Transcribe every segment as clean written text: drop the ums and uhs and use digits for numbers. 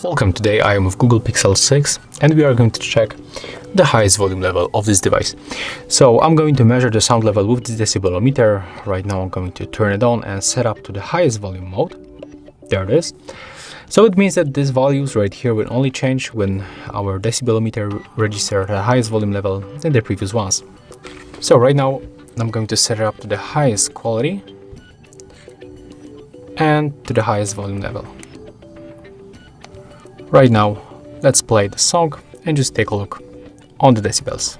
Welcome, today I am with Google Pixel 6 and we are going to check the highest volume level of this device. So I'm going to measure the sound level with the decibelmeter. Right now I'm going to turn it on and set up to the highest volume mode. There it is. So it means that these values right here will only change when our decibelmeter registers the highest volume level than the previous ones. So right now I'm going to set it up to the highest quality and to the highest volume level. Right now, let's play the song and just take a look on the decibels.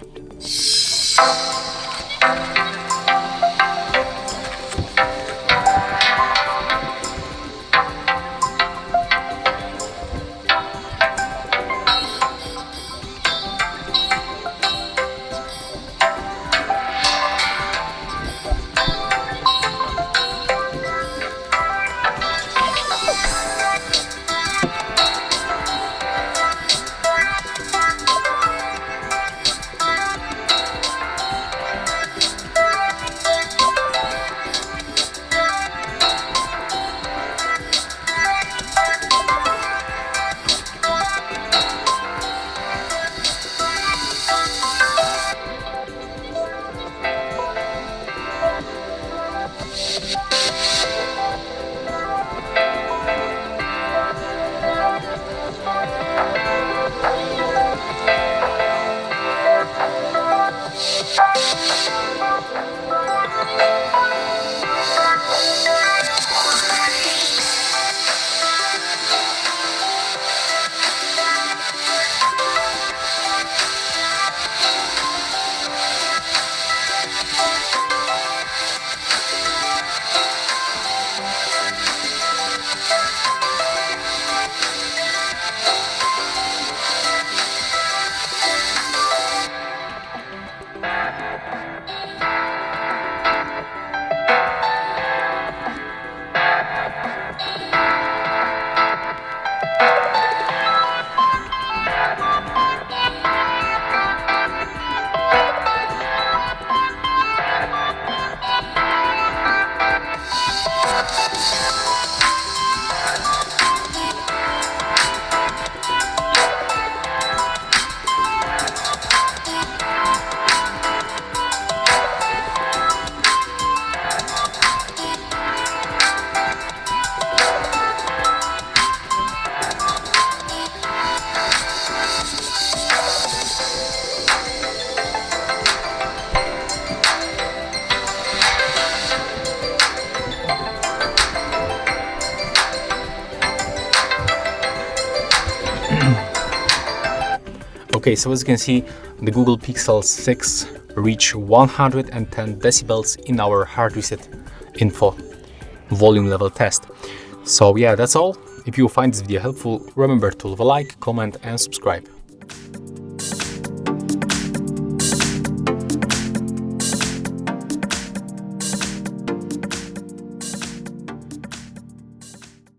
Okay, so as you can see, the Google Pixel 6 reached 110 decibels in our HardReset.info volume level test. So yeah, that's all. If you find this video helpful, remember to leave a like, comment and subscribe.